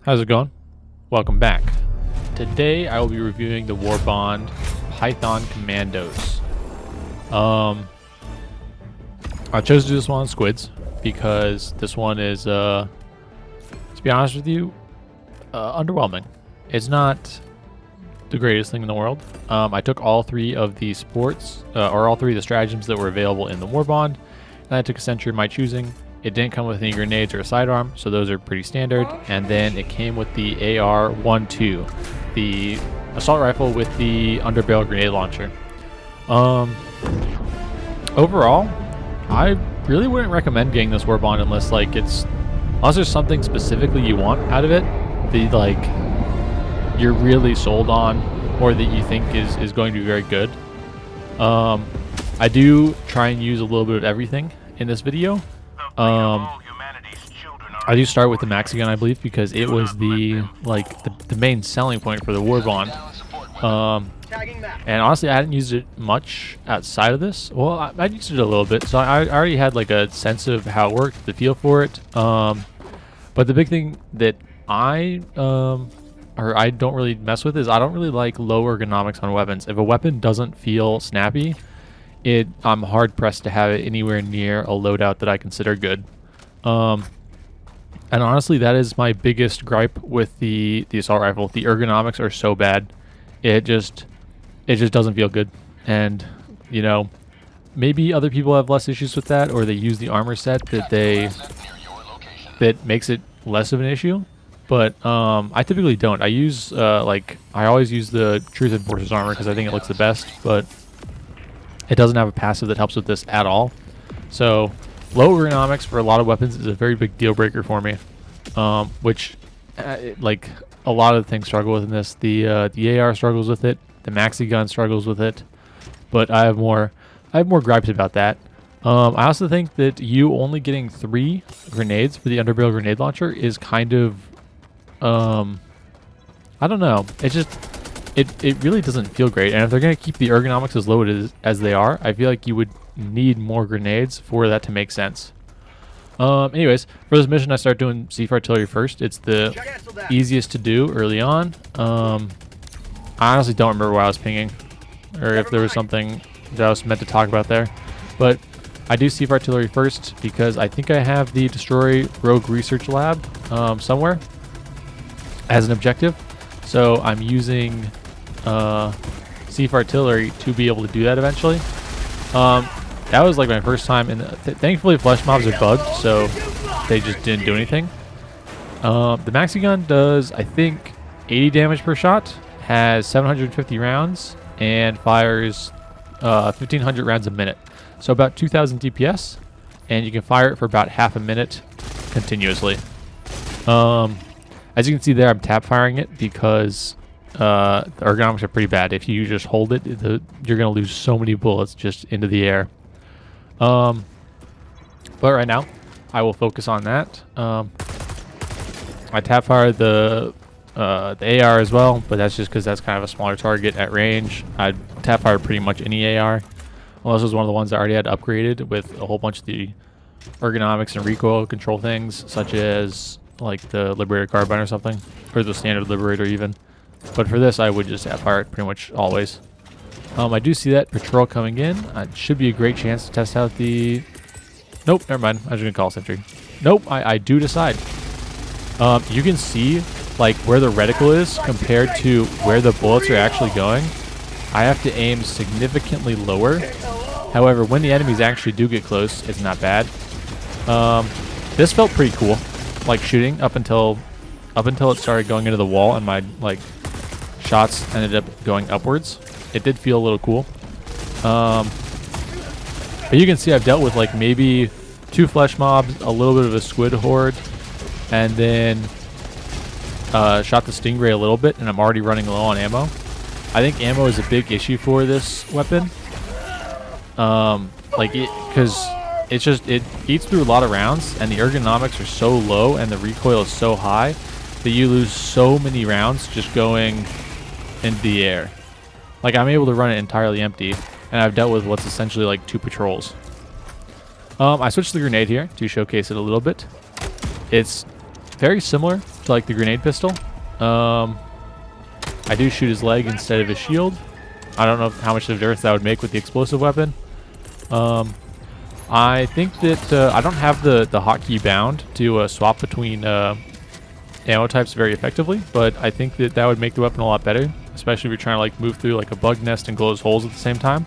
How's it going? Welcome back. Today I will be reviewing the Warbond Python Commandos. I chose to do this one on squids because this one is, to be honest with you, underwhelming. It's not the greatest thing in the world. I took all three of the sports, or all three of the stratagems that were available in the Warbond, and I took a sentry of my choosing. It didn't come with any grenades or a sidearm, so those are pretty standard. And then it came with the AR-12, the assault rifle with the underbarrel grenade launcher. Overall, I really wouldn't recommend getting this Warbond unless there's something specifically you want out of it, you're really sold on, or that you think is going to be very good. I do try and use a little bit of everything in this video. I do start with the Maxigun, I believe, because it was the main selling point for the Warbond. And honestly, I hadn't used it much outside of this. Well, I used it a little bit, so I already had like a sense of how it worked, the feel for it. But the big thing that I don't really mess with is I don't really like low ergonomics on weapons. If a weapon doesn't feel snappy, I'm hard pressed to have it anywhere near a loadout that I consider good. And honestly, that is my biggest gripe with the assault rifle. The ergonomics are so bad. It just doesn't feel good. And you know, maybe other people have less issues with that, or they use the armor set that makes it less of an issue. But I typically don't. I use I always use the Truth Enforcer's armor because I think it looks the best, but it doesn't have a passive that helps with this at all. So low ergonomics for a lot of weapons is a very big deal breaker for me, which a lot of things struggle with in this. The AR struggles with it, the Maxigun struggles with it, but I have more gripes about that. I also think that you only getting 3 grenades for the underbarrel grenade launcher is kind of I don't know. It really doesn't feel great. And if they're going to keep the ergonomics as low as they are, I feel like you would need more grenades for that to make sense. Anyways, for this mission, I start doing Siege Artillery first. It's the easiest to do early on. I honestly don't remember why I was pinging, or if there was something that I was meant to talk about there. But I do Siege Artillery first because I think I have the Destroy Rogue Research Lab somewhere as an objective. So I'm using Siege Artillery to be able to do that eventually. That was like my first time, and thankfully flesh mobs are bugged, so they just didn't do anything. The Maxigun does, I think, 80 damage per shot, has 750 rounds, and fires 1,500 rounds a minute. So about 2,000 DPS, and you can fire it for about half a minute continuously. As you can see there, I'm tap firing it because the ergonomics are pretty bad. If you just hold it, you're going to lose so many bullets just into the air. But right now, I will focus on that. I tap fire the AR as well, but that's just because that's kind of a smaller target at range. I'd tap fire pretty much any AR, unless it was one of the ones I already had upgraded with a whole bunch of the ergonomics and recoil control things, such as like the Liberator Carbine or something, or the standard Liberator even. But for this, I would just tap fire it pretty much always. I do see that patrol coming in. It should be a great chance to test out the... Nope, never mind. I was going to call sentry. Nope, I do decide. You can see like where the reticle is compared to where the bullets are actually going. I have to aim significantly lower. However, when the enemies actually do get close, it's not bad. This felt pretty cool, like shooting up until it started going into the wall and my shots ended up going upwards. It did feel a little cool. But you can see I've dealt with like maybe 2 flesh mobs, a little bit of a squid horde, and then shot the stingray a little bit, and I'm already running low on ammo. I think ammo is a big issue for this weapon. Because it eats through a lot of rounds, and the ergonomics are so low and the recoil is so high that you lose so many rounds just going into the air. Like, I'm able to run it entirely empty, and I've dealt with what's essentially like 2 patrols. I switched to the grenade here to showcase it a little bit. It's very similar to like the grenade pistol. I do shoot his leg instead of his shield. I don't know how much of a difference that would make with the explosive weapon. I think that I don't have the hotkey bound to swap between ammo types very effectively, but I think that that would make the weapon a lot better, especially if you're trying to like move through like a bug nest and close holes at the same time.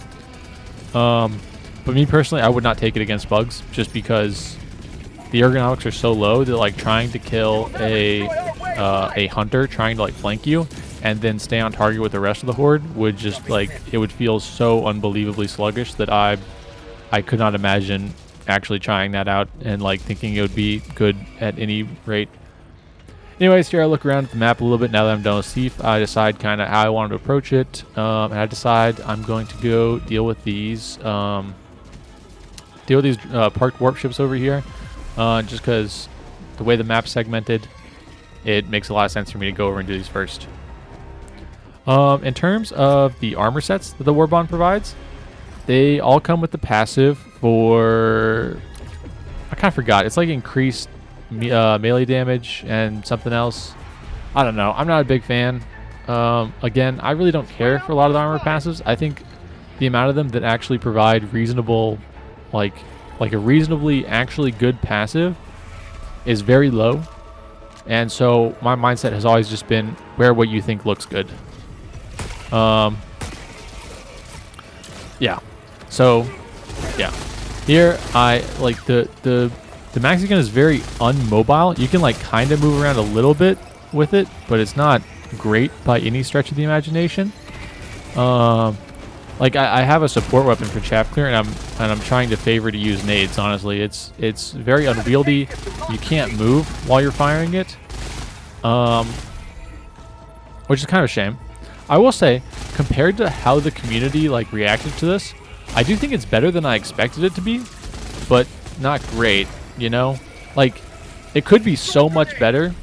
But me personally, I would not take it against bugs just because the ergonomics are so low that like trying to kill a hunter trying to like flank you and then stay on target with the rest of the horde would just like, it would feel so unbelievably sluggish that I could not imagine actually trying that out and like thinking it would be good at any rate. Anyways, here I look around at the map a little bit now that I'm done with Thief. I decide kind of how I wanted to approach it, and I decide I'm going to go deal with these parked warp ships over here, just because the way the map's segmented, it makes a lot of sense for me to go over and do these first. In terms of the armor sets that the Warbond provides, they all come with the passive for, I kind of forgot, it's like increased melee damage and something else. I don't know. I'm not a big fan. Again, I really don't care for a lot of the armor passives. I think the amount of them that actually provide reasonable, like a reasonably actually good passive is very low. And so my mindset has always just been wear what you think looks good. Yeah. So, yeah. Here, I like the Maxigun is very unmobile. You can like kind of move around a little bit with it, but it's not great by any stretch of the imagination. Like I have a support weapon for chaff clear, and I'm trying to favor to use nades. Honestly, it's very unwieldy. You can't move while you're firing it, which is kind of a shame. I will say, compared to how the community like reacted to this, I do think it's better than I expected it to be, but not great. You know, like it could be so much better,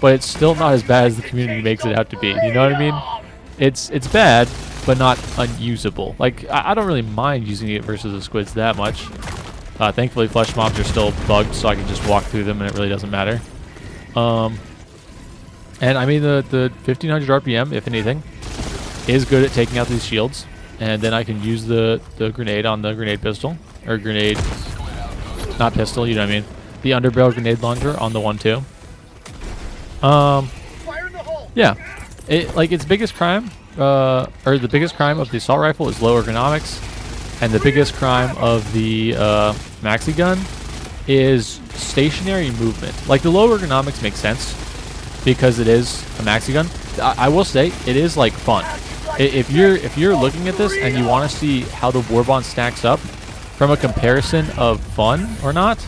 but it's still not as bad as the community makes it out to be. You know what I mean? It's bad, but not unusable. Like I don't really mind using it versus the squids that much. Thankfully, flesh mobs are still bugged, so I can just walk through them, and it really doesn't matter. And I mean the 1500 RPM, if anything, is good at taking out these shields, and then I can use the grenade on the grenade pistol or grenade. Not pistol, you know what I mean. The underbarrel grenade launcher on the 1-2. Yeah. Its biggest crime, or the biggest crime of the assault rifle is low ergonomics, and the biggest crime of the Maxigun is stationary movement. Like the low ergonomics makes sense because it is a Maxigun. I will say it is like fun. If you're looking at this and you want to see how the Warbond stacks up from a comparison of fun or not,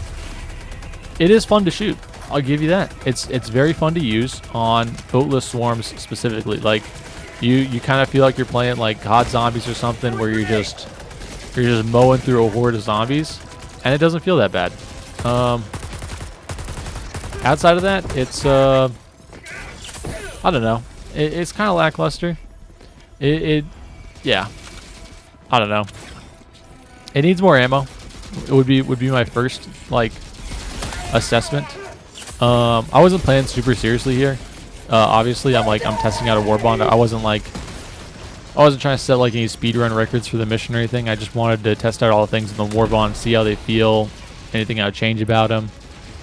it is fun to shoot. I'll give you that. It's very fun to use on boatless swarms specifically. Like you kind of feel like you're playing like COD Zombies or something where you're just mowing through a horde of zombies, and it doesn't feel that bad. Outside of that, it's I don't know. It's kind of lackluster. Yeah. I don't know. It needs more ammo. It would be my first like assessment. I wasn't playing super seriously here. Obviously, I'm testing out a Warbond. I wasn't trying to set like any speedrun records for the mission or anything. I just wanted to test out all the things in the Warbond, see how they feel, anything I would change about them.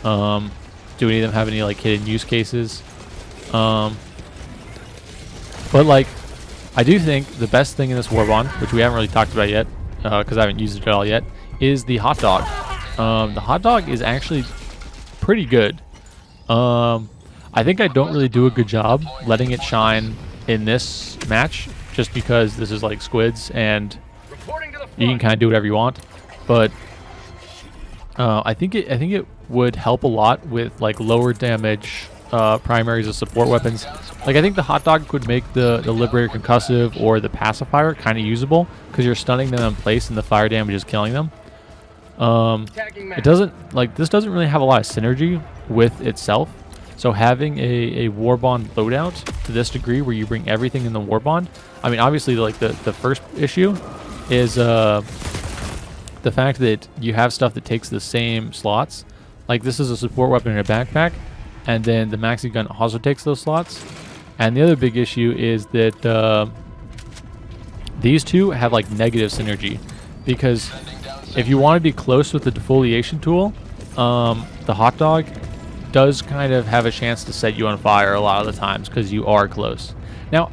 Do any of them have any like hidden use cases? But like, I do think the best thing in this Warbond, which we haven't really talked about yet, because I haven't used it at all yet, is the hot dog. The hot dog is actually pretty good. I think I don't really do a good job letting it shine in this match, just because this is like squids and you can kind of do whatever you want. But I think it would help a lot with like lower damage primaries of support weapons. Like I think the hot dog would make the Liberator Concussive or the Pacifier kind of usable because you're stunning them in place and the fire damage is killing them. It doesn't, like, this doesn't really have a lot of synergy with itself. So having a Warbond loadout to this degree where you bring everything in the Warbond, I mean, obviously, like, the first issue is the fact that you have stuff that takes the same slots. Like, this is a support weapon in a backpack. and then the Maxigun also takes those slots. And the other big issue is that these two have like negative synergy, because if you want to be close with the Defoliation Tool, the Hot Dog does kind of have a chance to set you on fire a lot of the times because you are close. Now,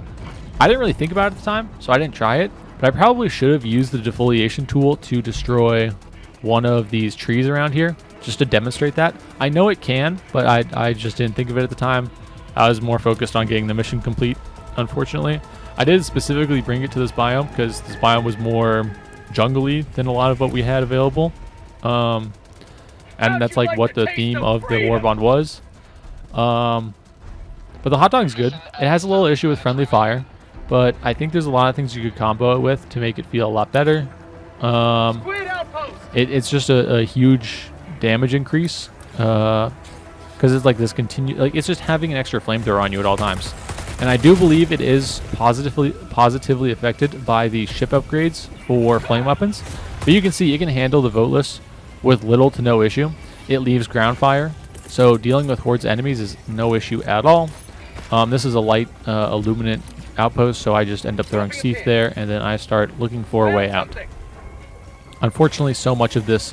I didn't really think about it at the time, so I didn't try it, but I probably should have used the Defoliation Tool to destroy one of these trees around here, just to demonstrate that. I know it can, but I just didn't think of it at the time. I was more focused on getting the mission complete, unfortunately. I did specifically bring it to this biome because this biome was more jungly than a lot of what we had available. And that's like what the theme of the Warbond was. But the Hot Dog's good. It has a little issue with friendly fire, but I think there's a lot of things you could combo it with to make it feel a lot better. It's just a huge damage increase, because it's like this it's just having an extra flamethrower on you at all times. And I do believe it is positively affected by the ship upgrades for flame weapons. But you can see it can handle the Voteless with little to no issue. It leaves ground fire, so dealing with hordes enemies is no issue at all. This is a light illuminant outpost, so I just end up throwing Seath there, and then I start looking for a way out. Unfortunately, so much of this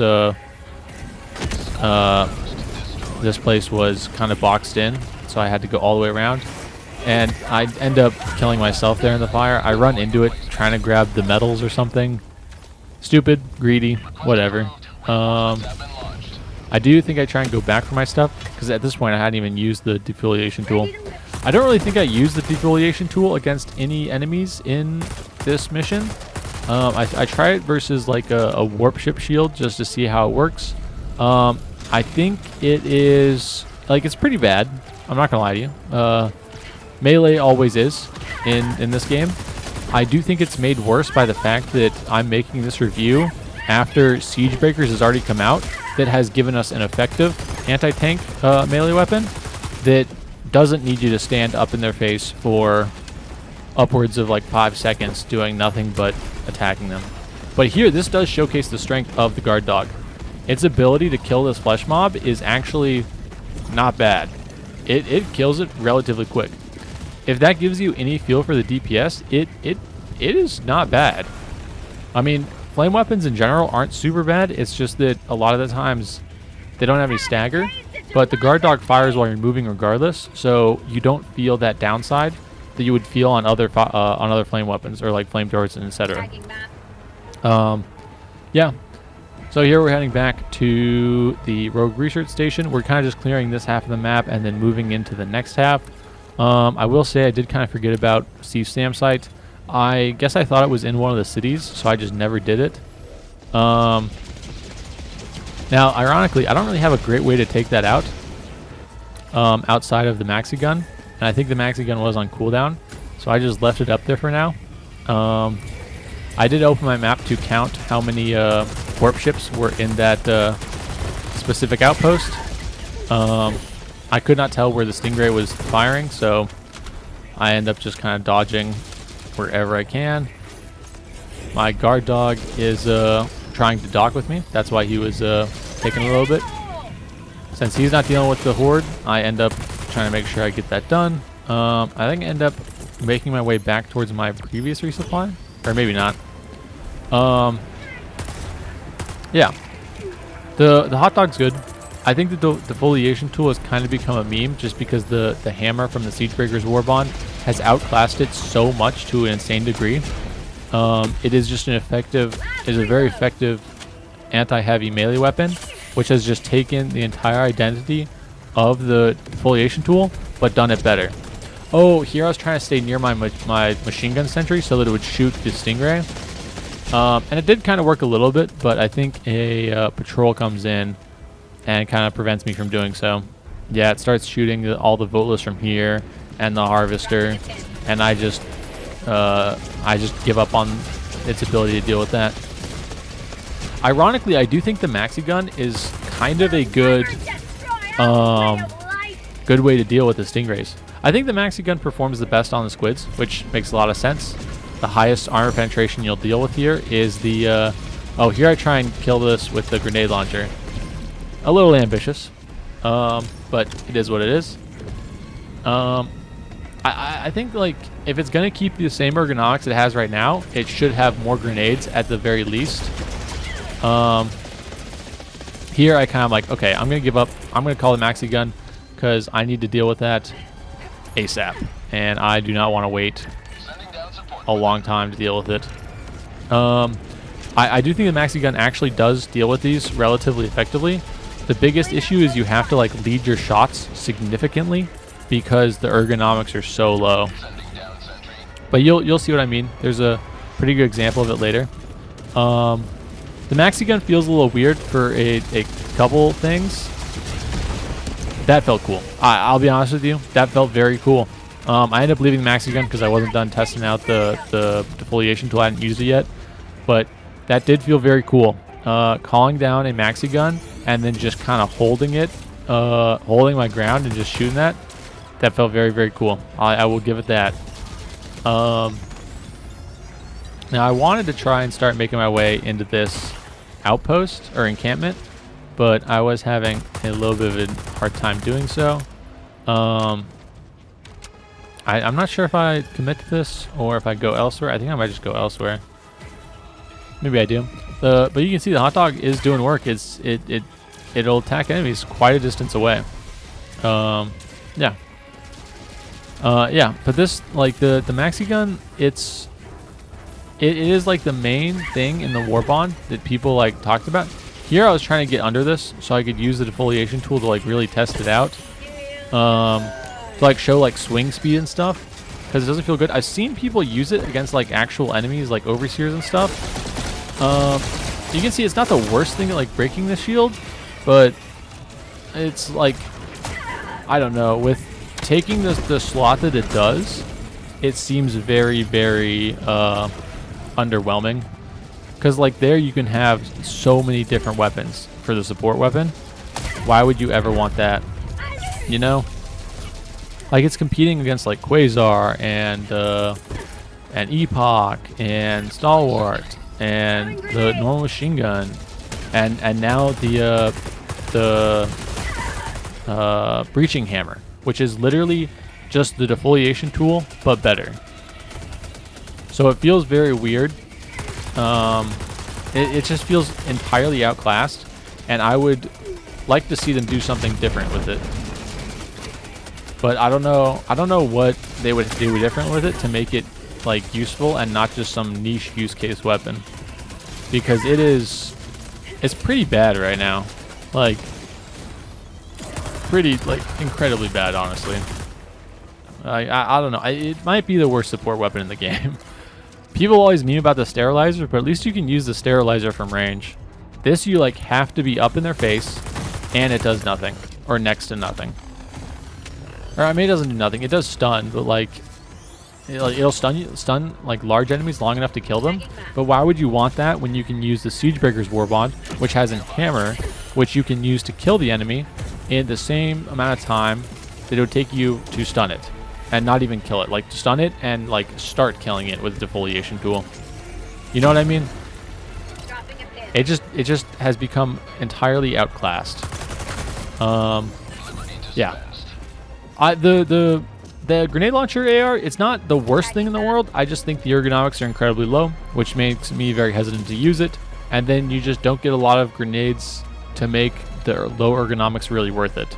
this place was kind of boxed in, so I had to go all the way around, and I end up killing myself there in the fire. I run into it trying to grab the metals or something. Stupid, greedy, whatever. I do think I try and go back for my stuff, because at this point I hadn't even used the Defoliation Tool. I don't really think I used the Defoliation Tool against any enemies in this mission. I try it versus like a warp ship shield just to see how it works. I think it is, like, it's pretty bad. I'm not gonna lie to you. Melee always is in this game. I do think it's made worse by the fact that I'm making this review after Siege Breakers has already come out, that has given us an effective anti-tank melee weapon that doesn't need you to stand up in their face for upwards of like 5 seconds doing nothing but attacking them. But here, this does showcase the strength of the guard dog. Its ability to kill this flesh mob is actually not bad. It kills it relatively quick. If that gives you any feel for the DPS, it is not bad. I mean, flame weapons in general aren't super bad. It's just that a lot of the times they don't have any stagger, but the guard dog fires while you're moving regardless, so you don't feel that downside that you would feel on other flame weapons or like flamethrowers and etc. Yeah. So here we're heading back to the Rogue Research Station. We're kind of just clearing this half of the map and then moving into the next half. I will say I did kind of forget about Steve Stam site. I guess I thought it was in one of the cities, so I just never did it. Now, ironically, I don't really have a great way to take that out outside of the Maxigun, and I think the Maxigun was on cooldown, so I just left it up there for now. I did open my map to count how many warp ships were in that specific outpost. I could not tell where the Stingray was firing, so I end up just kind of dodging wherever I can. My guard dog is trying to dock with me. That's why he was taking a little bit. Since he's not dealing with the horde, I end up trying to make sure I get that done. I think I end up making my way back towards my previous resupply, or maybe not. Yeah, the hot dog's good. I think that the Defoliation Tool has kind of become a meme just because the hammer from the Siege Breakers Warbond has outclassed it so much to an insane degree. It is just a very effective anti-heavy melee weapon, which has just taken the entire identity of the Defoliation Tool, but done it better. Oh, here I was trying to stay near my Machine Gun Sentry so that it would shoot the Stingray. And it did kind of work a little bit, but I think a patrol comes in and kind of prevents me from doing so. Yeah, it starts shooting all the Voteless from here and the Harvester, and I just give up on its ability to deal with that. Ironically, I do think the Maxigun is kind of a good way to deal with the Stingrays. I think the Maxigun performs the best on the squids, which makes a lot of sense. The highest armor penetration you'll deal with here is the... oh, here I try and kill this with the grenade launcher. A little ambitious, but it is what it is. I think like if it's gonna keep the same ergonomics it has right now, it should have more grenades at the very least. Here I kind of like, okay, I'm gonna give up. I'm gonna call the Maxigun because I need to deal with that ASAP, and I do not want to wait a long time to deal with it. I do think the Maxigun actually does deal with these relatively effectively. The biggest issue is you have to like lead your shots significantly because the ergonomics are so low. But you'll see what I mean. There's a pretty good example of it later. The Maxigun feels a little weird for a couple things. That felt cool. I'll be honest with you. That felt very cool. I ended up leaving the Maxigun because I wasn't done testing out the Defoliation Tool. I hadn't used it yet. But that did feel very cool. Calling down a Maxigun and then just kind of holding it, holding my ground and just shooting that. That felt very, very cool. I will give it that. Now I wanted to try and start making my way into this outpost or encampment, but I was having a little bit of a hard time doing so. I'm not sure if I commit to this or if I go elsewhere. I think I might just go elsewhere. Maybe I do. But you can see the hot dog is doing work. It'll attack enemies quite a distance away. Yeah. Yeah, but this, like, the Maxigun, it is like the main thing in the Warbond that people like talked about. Here I was trying to get under this so I could use the Defoliation Tool to like really test it out. To like show like swing speed and stuff, because it doesn't feel good. I've seen people use it against like actual enemies like overseers and stuff. You can see it's not the worst thing at like breaking the shield, but it's like, I don't know, with taking the slot that it does, it seems very, very underwhelming. Because like there you can have so many different weapons for the support weapon. Why would you ever want that? You know? Like it's competing against like Quasar and Epoch and Stalwart and the normal machine gun and now the breaching hammer, which is literally just the Defoliation Tool but better. So it feels very weird. It just feels entirely outclassed, and I would like to see them do something different with it. But I don't know what they would do different with it to make it like useful and not just some niche use case weapon, because it's pretty bad right now, like pretty like incredibly bad, honestly. I don't know. It might be the worst support weapon in the game. People always meme about the sterilizer, but at least you can use the sterilizer from range. This you like have to be up in their face, and it does nothing or next to nothing. Or I mean, it doesn't do nothing. It does stun, but like it'll stun like large enemies long enough to kill them. But why would you want that when you can use the Siegebreaker's Warbond, which has a hammer, which you can use to kill the enemy in the same amount of time that it would take you to stun it, and not even kill it, like stun it and like start killing it with the Defoliation Tool. You know what I mean? It just has become entirely outclassed. Yeah. The grenade launcher AR, it's not the worst thing in the world. I just think the ergonomics are incredibly low, which makes me very hesitant to use it. And then you just don't get a lot of grenades to make the low ergonomics really worth it.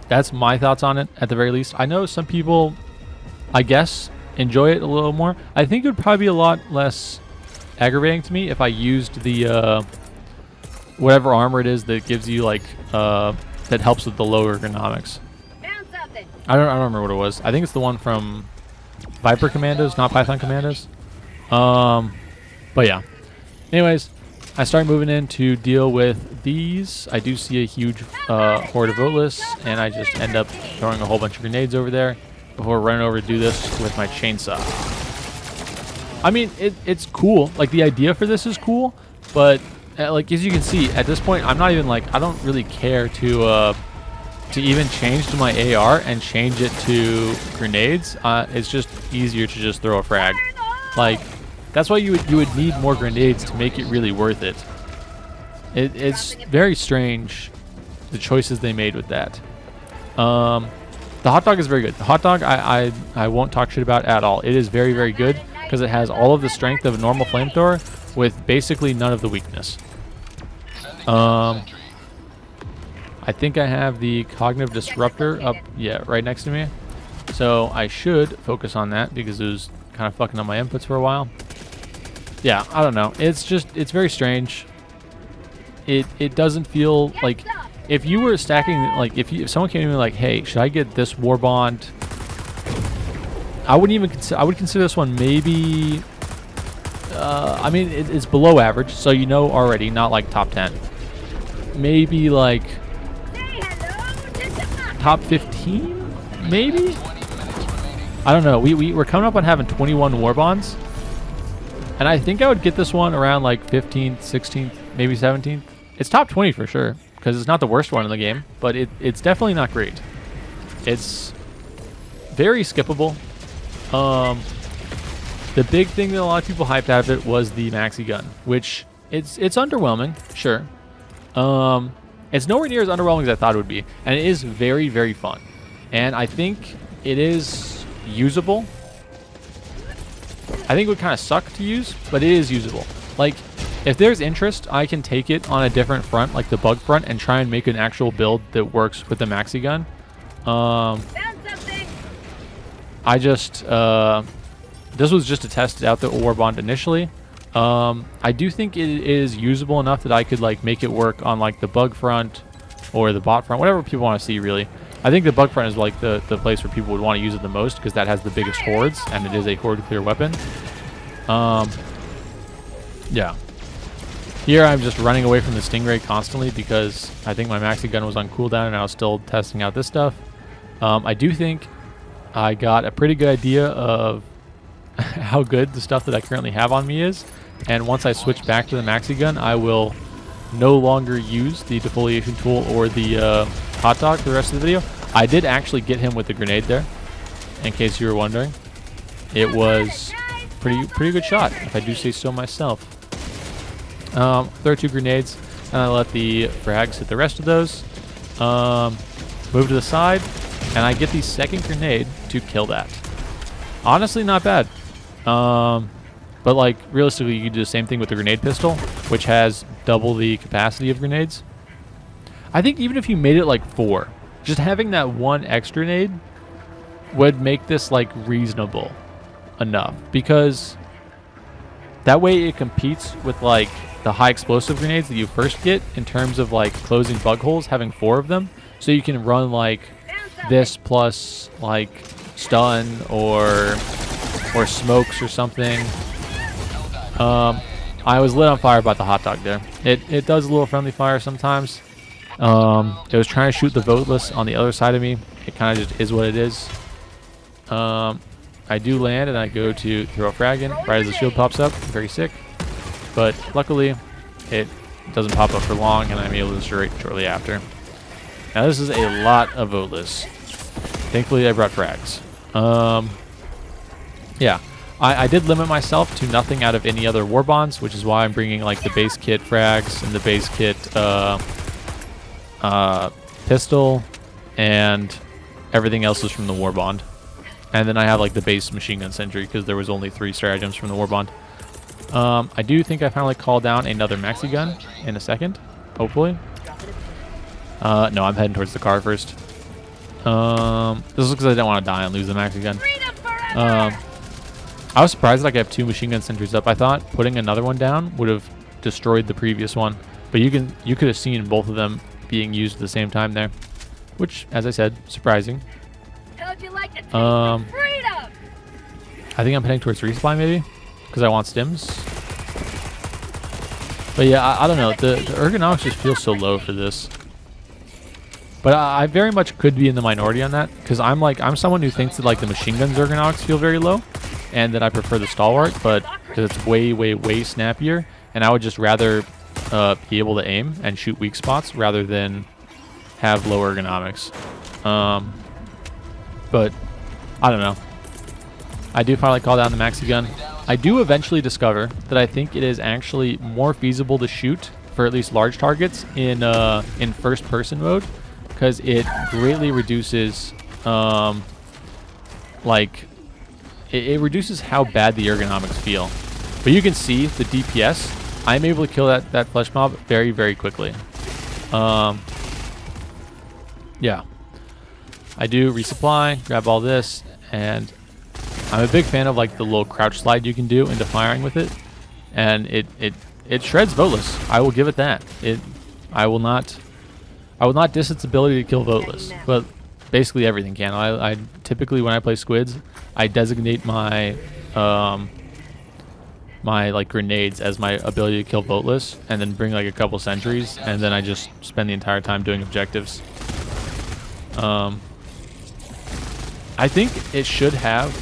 That's my thoughts on it, at the very least. I know some people, I guess, enjoy it a little more. I think it would probably be a lot less aggravating to me if I used the whatever armor it is that gives you like that helps with the low ergonomics. I don't remember what it was. I think it's the one from Viper Commandos, not Python Commandos. But yeah. Anyways, I start moving in to deal with these. I do see a huge horde of voteless, and I just end up throwing a whole bunch of grenades over there before running over to do this with my chainsaw. I mean, it's cool. Like, the idea for this is cool, but like as you can see, at this point, I'm not even like, I don't really care to even change to my AR and change it to grenades. It's just easier to just throw a frag. Like, that's why you would need more grenades to make it really worth it. It's very strange, the choices they made with that. The hot dog is very good. The hot dog, I won't talk shit about at all. It is very, very good because it has all of the strength of a normal flamethrower with basically none of the weakness. I think I have the cognitive disruptor up, yeah, right next to me. So I should focus on that because it was kind of fucking up my inputs for a while. Yeah, I don't know. It's very strange. It doesn't feel like, if you were stacking, like if someone came to me like, hey, should I get this Warbond? I wouldn't even consider, I would consider this one maybe, I mean, it's below average, so you know already, not like top 10. Maybe like top 15, maybe? I don't know. We're coming up on having 21 Warbonds. And I think I would get this one around like 15th, 16th, maybe 17th. It's top 20 for sure, because it's not the worst one in the game, but it's definitely not great. It's very skippable. The big thing that a lot of people hyped out of it was the Maxigun, which it's underwhelming, sure. It's nowhere near as underwhelming as I thought it would be, and it is very, very fun. And I think it is usable. I think it would kind of suck to use, but it is usable. Like, if there's interest, I can take it on a different front, like the bug front, and try and make an actual build that works with the Maxigun. I just, this was just to test out the Warbond initially. I do think it is usable enough that I could like make it work on like the bug front or the bot front, whatever people want to see really. I think the bug front is like the place where people would want to use it the most because that has the biggest hordes and it is a horde clear weapon. Yeah. Here I'm just running away from the Stingray constantly because I think my Maxigun was on cooldown and I was still testing out this stuff. I do think I got a pretty good idea of how good the stuff that I currently have on me is. And once I switch back to the Maxigun, I will no longer use the Defoliation Tool or the hot dog for the rest of the video. I did actually get him with the grenade there, in case you were wondering. It was pretty good shot, if I do say so myself. There are 2 grenades, and I let the frags hit the rest of those. Move to the side, and I get the second grenade to kill that. Honestly, not bad. But like realistically, you can do the same thing with the grenade pistol, which has double the capacity of grenades. I think even if you made it like 4, just having that 1 extra grenade would make this like reasonable enough, because that way it competes with like the high explosive grenades that you first get in terms of like closing bug holes, having 4 of them, so you can run like this plus like stun or smokes or something. I was lit on fire about the hot dog there. It does a little friendly fire sometimes. It was trying to shoot the voteless on the other side of me. It kind of just is what it is. I do land and I go to throw a frag in right as the shield pops up. Very sick. But luckily, it doesn't pop up for long and I'm able to destroy it shortly after. Now this is a lot of voteless. Thankfully I brought frags. Yeah. I did limit myself to nothing out of any other Warbonds, which is why I'm bringing like the base kit frags and the base kit pistol, and everything else is from the Warbond. And then I have like the base Machine Gun Sentry because there was only 3 stratagems from the Warbond. I do think I finally call down another Maxigun in a second, hopefully. No, I'm heading towards the car first. This is because I didn't want to die and lose the Maxigun. I was surprised that I could have 2 Machine Gun Sentries up. I thought putting another one down would have destroyed the previous one, but you could have seen both of them being used at the same time there, which, as I said, surprising. How'd you like to taste of freedom? I think I'm heading towards resupply maybe because I want stims. But yeah, I don't know. The ergonomics just feel so low for this. But I very much could be in the minority on that because I'm someone who thinks that like the machine gun's ergonomics feel very low, and that I prefer the stalwart, but because it's way snappier, and I would just rather be able to aim and shoot weak spots rather than have low ergonomics. But I don't know. I do finally call down the Maxigun. I do eventually discover that I think it is actually more feasible to shoot for at least large targets in first-person mode, because it greatly reduces it reduces how bad the ergonomics feel. But you can see the DPS. I'm able to kill that flesh mob very, very quickly. Yeah. I do resupply, grab all this, and I'm a big fan of like the little crouch slide you can do into firing with it. And it shreds Voteless. I will give it that. I will not diss its ability to kill Voteless, but basically everything can. I typically, when I play squids, I designate my my like grenades as my ability to kill Voteless, and then bring like a couple sentries, and then I just spend the entire time doing objectives. I think it should have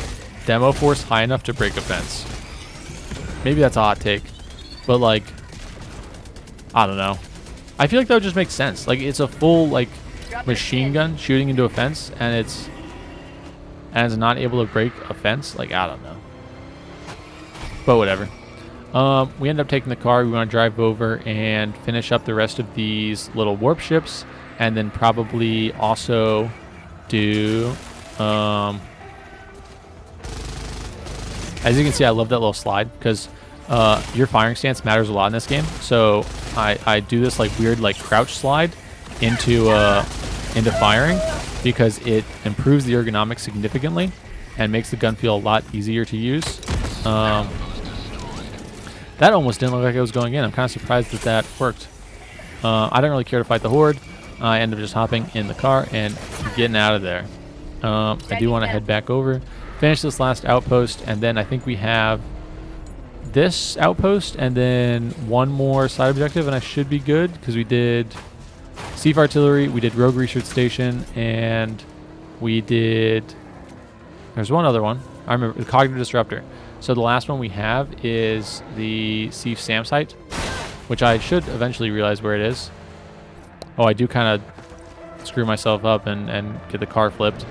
demo force high enough to break a fence. Maybe that's a hot take, but like, I don't know. I feel like that would just make sense. Like, it's a full like machine gun shooting into a fence, and it's not able to break a fence. Like, I don't know, but whatever. We end up taking the car. We want to drive over and finish up the rest of these little warp ships, and then probably also do as you can see, I love that little slide, because your firing stance matters a lot in this game. So I do this like weird like crouch slide into firing, because it improves the ergonomics significantly and makes the gun feel a lot easier to use. That almost didn't look like it was going in. I'm kind of surprised that worked. I don't really care to fight the horde. I end up just hopping in the car and getting out of there. I do want to head back over, finish this last outpost, and then I think we have this outpost and then one more side objective, and I should be good, because we did Sieve Artillery, we did Rogue Research Station, and we did... There's one other one. I remember, the Cognitive Disruptor. So the last one we have is the Sieve SAM site, which I should eventually realize where it is. Oh, I do kind of screw myself up and get the car flipped.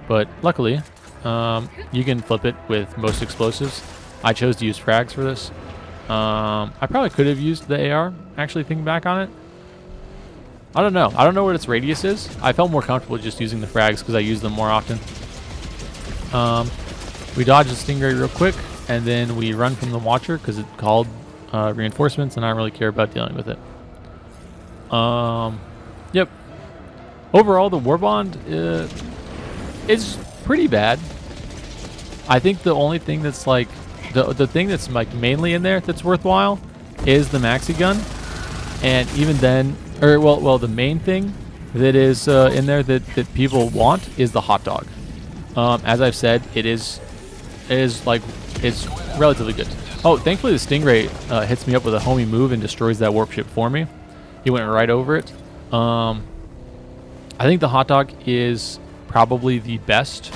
But luckily, you can flip it with most explosives. I chose to use Frags for this. I probably could have used the AR, actually thinking back on it. I don't know. I don't know what its radius is. I felt more comfortable just using the Frags because I use them more often. We dodge the Stingray real quick, and then we run from the Watcher because it called reinforcements, and I don't really care about dealing with it. Yep. Overall, the Warbond is pretty bad. I think the only thing that's like the thing that's like mainly in there that's worthwhile is the Maxigun, and even then, or well, the main thing that is in there that people want is the hot dog. As I've said, it is like, it's relatively good. Oh, thankfully the Stingray hits me up with a homie move and destroys that warp ship for me. He went right over it. I think the hot dog is probably the best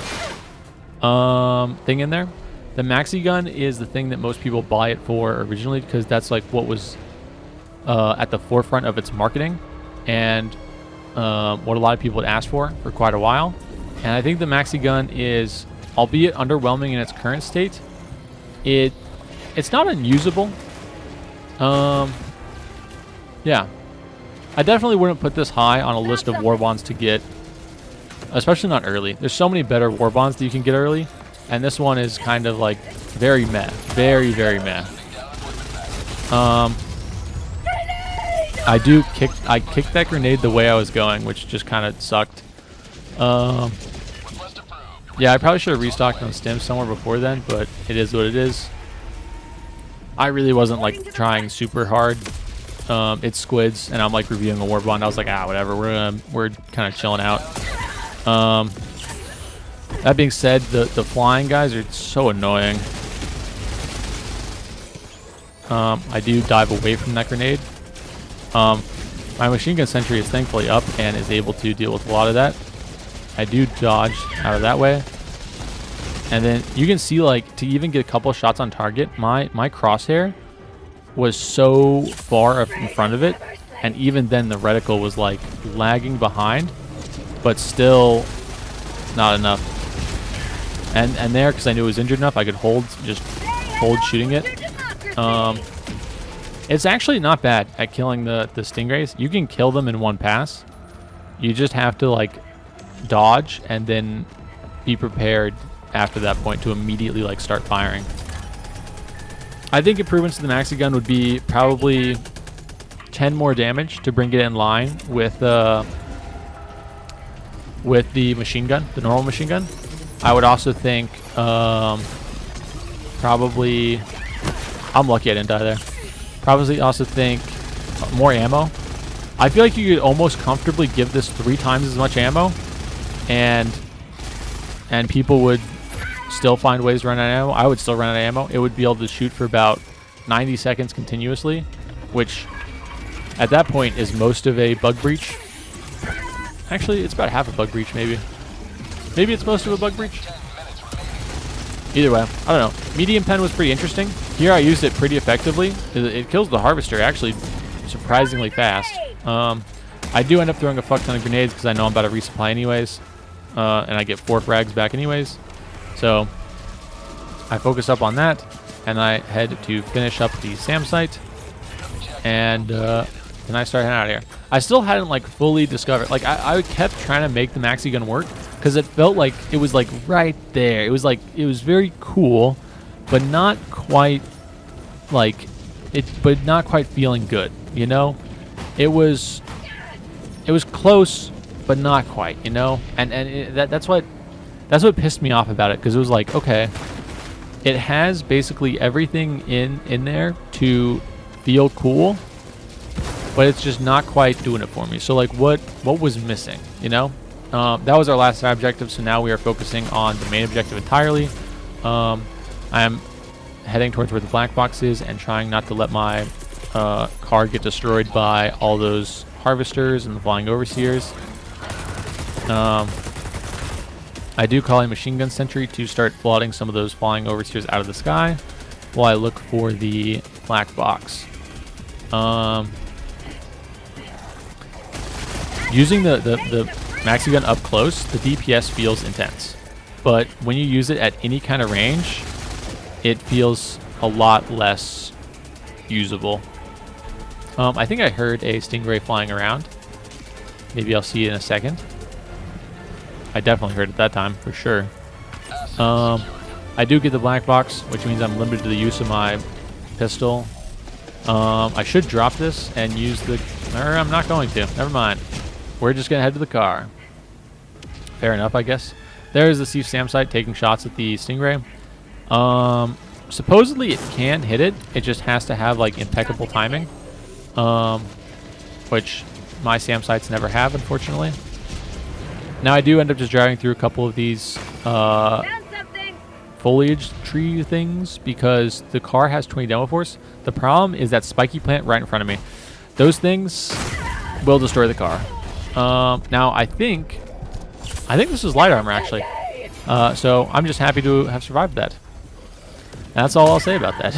thing in there. The Maxigun is the thing that most people buy it for originally, because that's like what was at the forefront of its marketing, and what a lot of people had asked for quite a while. And I think the Maxigun is, albeit underwhelming in its current state, it's not unusable. Yeah. I definitely wouldn't put this high on a list of Warbonds to get, especially not early. There's so many better Warbonds that you can get early, and this one is kind of like very meh. Very, very meh. I kicked that grenade the way I was going, which just kind of sucked. Yeah, I probably should have restocked on stims somewhere before then, but it is what it is. I really wasn't like trying super hard. It's squids, and I'm like reviewing a Warbond. I was like, whatever. We're kind of chilling out. That being said, the flying guys are so annoying. I do dive away from that grenade. My Machine Gun Sentry is thankfully up and is able to deal with a lot of that. I do dodge out of that way. And then you can see, like, to even get a couple shots on target, my crosshair was so far up in front of it, and even then the reticle was like lagging behind, but still not enough. And there, because I knew it was injured enough, I could just hold shooting it. It's actually not bad at killing the stingrays. You can kill them in one pass. You just have to like dodge and then be prepared after that point to immediately like start firing. I think improvements to the Maxigun would be probably 10 more damage to bring it in line with the machine gun, the normal machine gun. I would also think probably, I'm lucky I didn't die there. Probably also think more ammo. I feel like you could almost comfortably give this 3 times as much ammo, and people would still find ways to run out of ammo. I would still run out of ammo. It would be able to shoot for about 90 seconds continuously, which at that point is most of a bug breach. Actually, it's about half a bug breach, maybe. Maybe it's most of a bug breach. Either way, I don't know. Medium pen was pretty interesting. Here I used it pretty effectively. It kills the harvester actually surprisingly fast. I do end up throwing a fuck ton of grenades because I know I'm about to resupply anyways. And I get 4 frags back anyways. So I focus up on that, and I head to finish up the SAM site. And then I start heading out of here. I still hadn't like fully discovered. Like I kept trying to make the Maxigun work because it felt like it was like right there. It was like it was very cool, but not quite like it. But not quite feeling good. You know, it was close, but not quite. You know, and that's what pissed me off about it, because it was like, okay, it has basically everything in there to feel cool, but it's just not quite doing it for me. So like what was missing, you know? That was our last side objective, so now we are focusing on the main objective entirely. I'm heading towards where the black box is and trying not to let my car get destroyed by all those harvesters and the flying overseers. I do call a Machine Gun Sentry to start flooding some of those flying overseers out of the sky while I look for the black box. Using the Maxigun up close, the DPS feels intense. But when you use it at any kind of range, it feels a lot less usable. I think I heard a stingray flying around. Maybe I'll see it in a second. I definitely heard it that time, for sure. I do get the black box, which means I'm limited to the use of my pistol. I should drop this and use the... Or I'm not going to. Never mind. We're just going to head to the car. Fair enough, I guess. There's the Thief SAM site taking shots at the stingray. Supposedly it can hit it. It just has to have like impeccable timing. Which my SAM sites never have, unfortunately. Now I do end up just driving through a couple of these foliage tree things because the car has 20 demo force. The problem is that spiky plant right in front of me. Those things will destroy the car. Now I think this is light armor actually. So I'm just happy to have survived that. And that's all I'll say about that.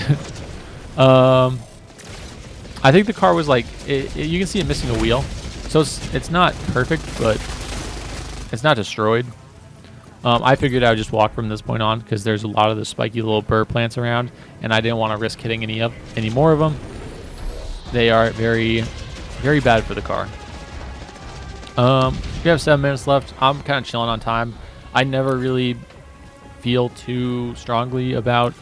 I think the car was like, you can see it missing a wheel. So it's not perfect, but it's not destroyed. I figured I would just walk from this point on because there's a lot of the spiky little burr plants around, and I didn't want to risk hitting any more of them. They are very, very bad for the car. We have 7 minutes left. I'm kind of chilling on time. I never really feel too strongly about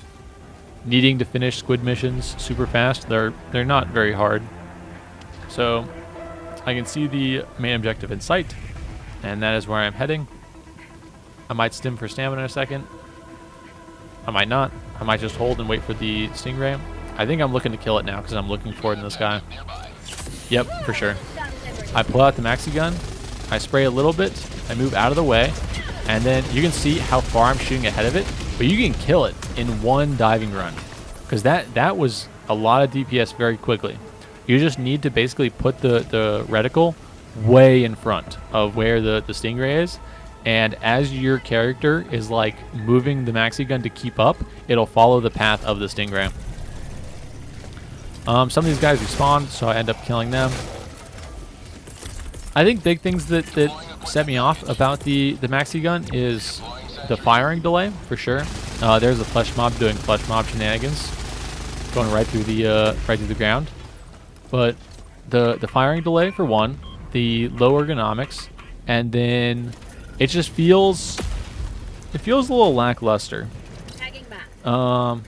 needing to finish squid missions super fast. They're not very hard. So I can see the main objective in sight, and that is where I'm heading. I might stim for stamina in a second. I might not. I might just hold and wait for the stingray. I think I'm looking to kill it now because I'm looking for it in the sky. Yep, for sure. I pull out the Maxigun. I spray a little bit. I move out of the way. And then you can see how far I'm shooting ahead of it. But you can kill it in one diving run. Because that was a lot of DPS very quickly. You just need to basically put the reticle way in front of where the stingray is. And as your character is like moving the Maxigun to keep up, it'll follow the path of the stingray. Some of these guys respawn, so I end up killing them. I think big things that set me off about the Maxigun is the firing delay, for sure. There's a flesh mob doing flesh mob shenanigans, going right through the ground. but the firing delay for one, the low ergonomics, and then it just feels a little lackluster. Tagging map.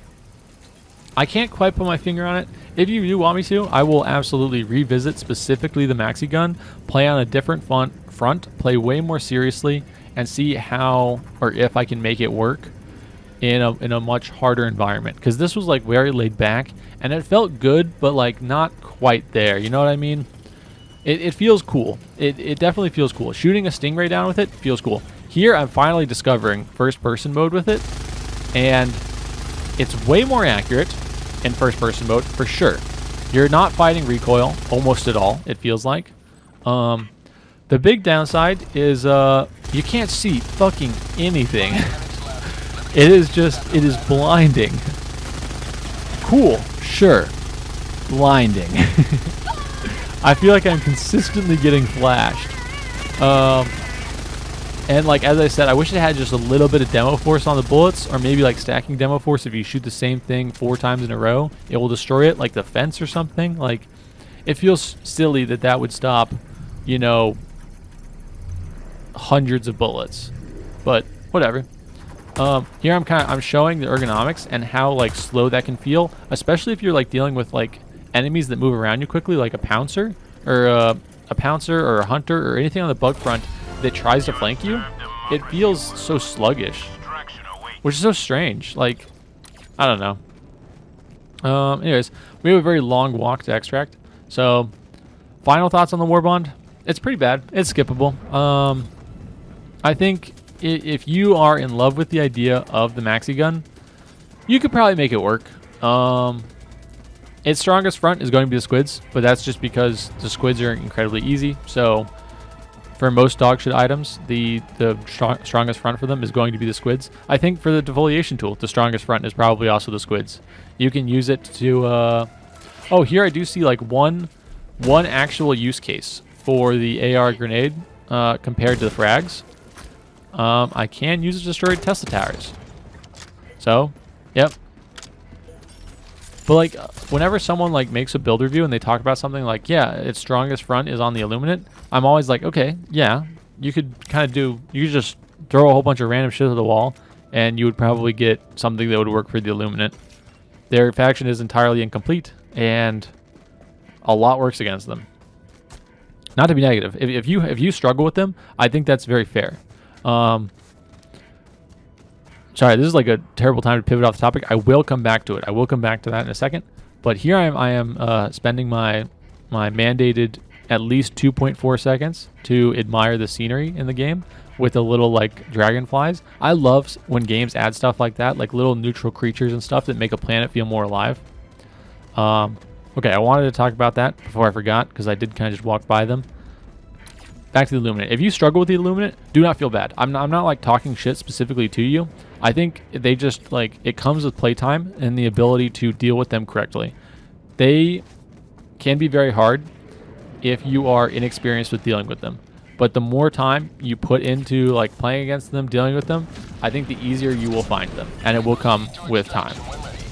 I can't quite put my finger on it. If you do want me to, I will absolutely revisit specifically the Maxigun, play on a different front, play way more seriously, and see how or if I can make it work in a much harder environment. Because this was like very laid back, and it felt good, but like not quite there. You know what I mean? It feels cool. It definitely feels cool. Shooting a Stingray down with it feels cool. Here, I'm finally discovering first-person mode with it, and it's way more accurate in first-person mode, for sure. You're not fighting recoil almost at all, it feels like. The big downside is you can't see fucking anything. It is blinding. Cool, sure. Blinding. I feel like I'm consistently getting flashed. And like, as I said, I wish it had just a little bit of demo force on the bullets, or maybe like stacking demo force. If you shoot the same thing 4 times in a row, it will destroy it, like the fence or something. Like, it feels silly that would stop, you know, hundreds of bullets, but whatever. Here I'm showing the ergonomics and how like slow that can feel, especially if you're like dealing with like enemies that move around you quickly, like a pouncer or a hunter or anything on the bug front that tries to flank you. It feels so sluggish, which is so strange. Like, I don't know. Anyways, we have a very long walk to extract. So, final thoughts on the Warbond. It's pretty bad. It's skippable. I think if you are in love with the idea of the Maxigun, you could probably make it work. Its strongest front is going to be the squids, but that's just because the squids are incredibly easy. So for most dogshit items, the strongest front for them is going to be the squids. I think for the Defoliation Tool, the strongest front is probably also the squids. You can use it to... oh, here I do see like one actual use case for the AR grenade compared to the frags. I can use it to destroy Tesla towers. So, yep. But like, whenever someone like makes a build review and they talk about something like, yeah, its strongest front is on the Illuminate, I'm always like, okay, yeah, you could you could just throw a whole bunch of random shit at the wall, and you would probably get something that would work for the Illuminate. Their faction is entirely incomplete, and a lot works against them. Not to be negative. If you struggle with them, I think that's very fair. Sorry, this is like a terrible time to pivot off the topic. I will come back to it. I will come back to that in a second. But here I am spending my mandated at least 2.4 seconds to admire the scenery in the game with a little like dragonflies. I love when games add stuff like that, like little neutral creatures and stuff that make a planet feel more alive. Okay, I wanted to talk about that before I forgot, because I did kind of just walk by them. Back to the Illuminate. If you struggle with the Illuminate, do not feel bad. I'm not like talking shit specifically to you. I think they just like, it comes with playtime and the ability to deal with them correctly. They can be very hard if you are inexperienced with dealing with them. But the more time you put into like playing against them, dealing with them, I think the easier you will find them, and it will come with time.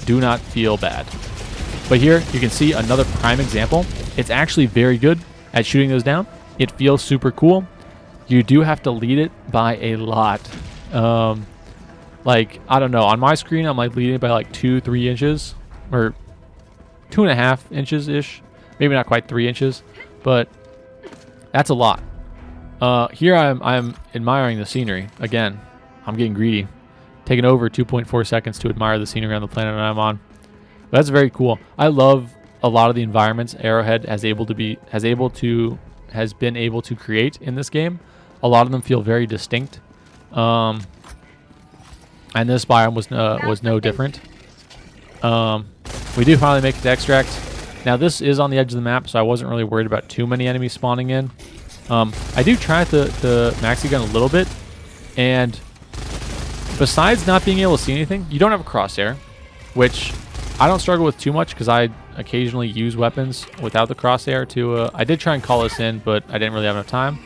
Do not feel bad. But here you can see another prime example. It's actually very good at shooting those down. It feels super cool. You do have to lead it by a lot. Like, I don't know. On my screen, I'm like leading it by like 2-3 inches, or 2.5 inches-ish. Maybe not quite 3 inches, but that's a lot. Here I'm admiring the scenery. Again, I'm getting greedy. Taking over 2.4 seconds to admire the scenery on the planet that I'm on. But that's very cool. I love a lot of the environments Arrowhead has been able to create in this game. A lot of them feel very distinct. And this biome was no different. We do finally make it to extract. Now this is on the edge of the map, so I wasn't really worried about too many enemies spawning in. I do try the Maxigun a little bit, and besides not being able to see anything, you don't have a crosshair, which I don't struggle with too much because I occasionally use weapons without the crosshair to... I did try and call this in, but I didn't really have enough time.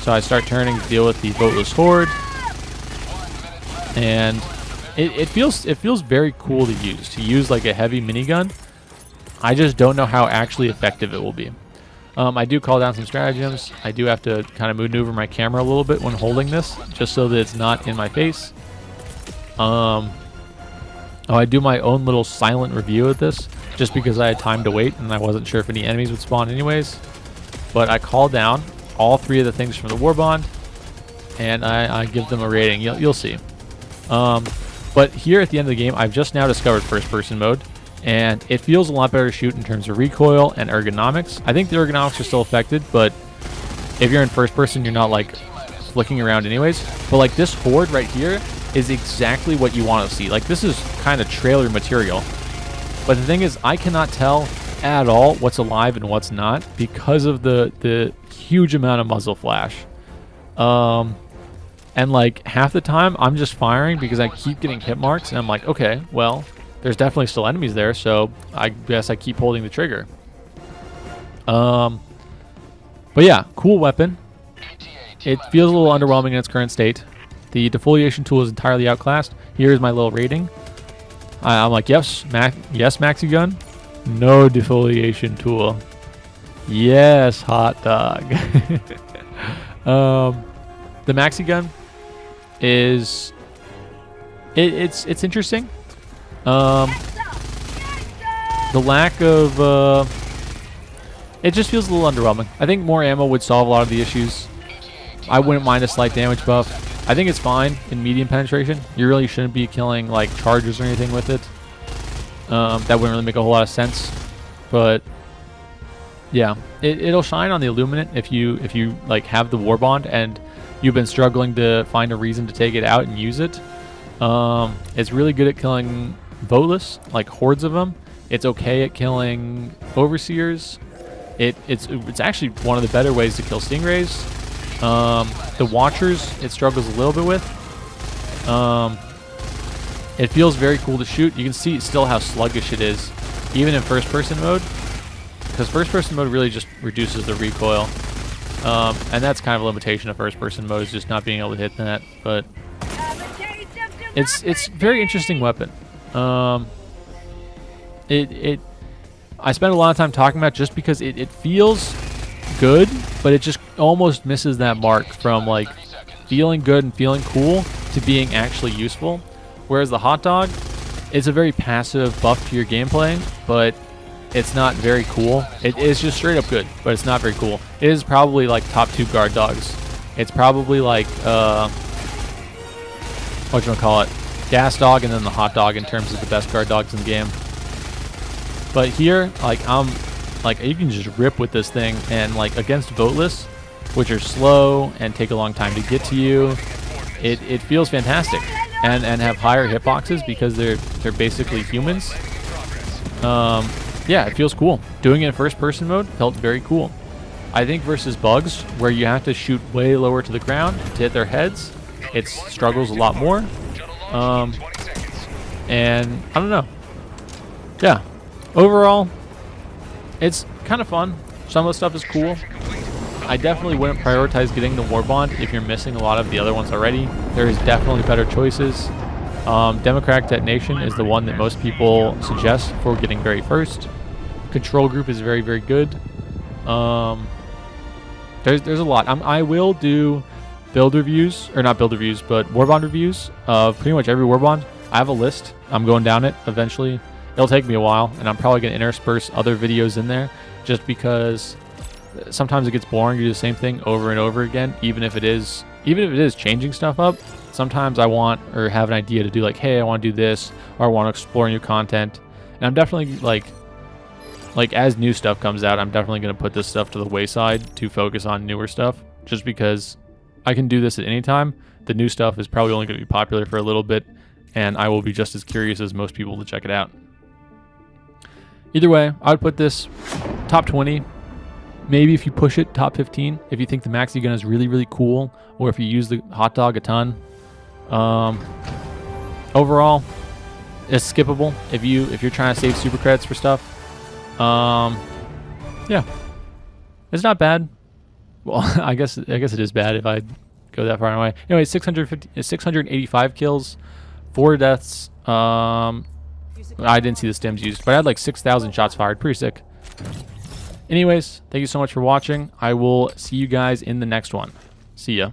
So I start turning to deal with the boatless horde. And it feels very cool to use like a heavy minigun. I just don't know how actually effective it will be. I do call down some stratagems. I do have to kind of maneuver my camera a little bit when holding this, just so that it's not in my face. I do my own little silent review of this, just because I had time to wait and I wasn't sure if any enemies would spawn anyways. But I call down all 3 of the things from the Warbond, and I give them a rating. You'll see. But here at the end of the game, I've just now discovered first-person mode, and it feels a lot better to shoot in terms of recoil and ergonomics. I think the ergonomics are still affected, but if you're in first person, you're not like flicking around anyways. But like this horde right here is exactly what you want to see. Like this is kind of trailer material. But the thing is, I cannot tell at all what's alive and what's not because of the huge amount of muzzle flash. And like half the time I'm just firing because I keep getting hit marks and I'm like, okay, well, there's definitely still enemies there, so I guess I keep holding the trigger. But yeah, cool weapon. It feels a little underwhelming in its current state. The Defoliation Tool is entirely outclassed. Here's my little rating. I'm like, yes, yes, Maxigun. No Defoliation Tool. Yes, hot dog. The Maxigun is it's interesting. The lack of it just feels a little underwhelming. I think more ammo would solve a lot of the issues. I wouldn't mind a slight damage buff. I think it's fine in medium penetration. You really shouldn't be killing like charges or anything with it. That wouldn't really make a whole lot of sense. But yeah, it'll shine on the Illuminant if you like have the Warbond and you've been struggling to find a reason to take it out and use it. It's really good at killing Voteless, like hordes of them. It's okay at killing Overseers. It's actually one of the better ways to kill Stingrays. The Watchers, it struggles a little bit with. It feels very cool to shoot. You can see still how sluggish it is, even in first-person mode, because first-person mode really just reduces the recoil. And that's kind of a limitation of first-person mode, is just not being able to hit that. But it's very interesting weapon. I spent a lot of time talking about it just because it feels good, but it just almost misses that mark from like feeling good and feeling cool to being actually useful. Whereas the hot dog is a very passive buff to your gameplay, but it's not very cool. It is just straight up good, but it's not very cool. It is probably like top 2 guard dogs. It's probably like whatchamacallit, gas dog and then the hot dog in terms of the best guard dogs in the game. But here, like you can just rip with this thing, and like against Voteless, which are slow and take a long time to get to you, it feels fantastic, and have higher hitboxes because they're basically humans. Yeah, it feels cool. Doing it in first person mode felt very cool. I think versus bugs, where you have to shoot way lower to the ground to hit their heads, it struggles a lot more. And I don't know. Yeah. Overall, it's kind of fun. Some of the stuff is cool. I definitely wouldn't prioritize getting the Warbond if you're missing a lot of the other ones already. There is definitely better choices. Democratic Detonation is the one that most people suggest for getting very first. Control Group is very, very good. There's a lot. I will do build reviews, or not build reviews, but Warbond reviews of pretty much every Warbond. I have a list. I'm going down it eventually. It'll take me a while, and I'm probably going to intersperse other videos in there just because sometimes it gets boring to do the same thing over and over again, even if it is changing stuff up. Sometimes I want or have an idea to do like, hey, I want to do this, or I want to explore new content. And I'm definitely like as new stuff comes out, I'm definitely going to put this stuff to the wayside to focus on newer stuff, just because I can do this at any time. The new stuff is probably only going to be popular for a little bit, and I will be just as curious as most people to check it out. Either way, I would put this top 20. Maybe if you push it, top 15. If you think the Maxigun is really, really cool, or if you use the hot dog a ton. Overall, it's skippable if you're trying to save super credits for stuff. Yeah, it's not bad. Well, I guess it is bad if I go that far away. Anyway, 685 kills, 4 deaths. I didn't see the stems used, but I had like 6,000 shots fired. Pretty sick. Anyways, thank you so much for watching. I will see you guys in the next one. See ya.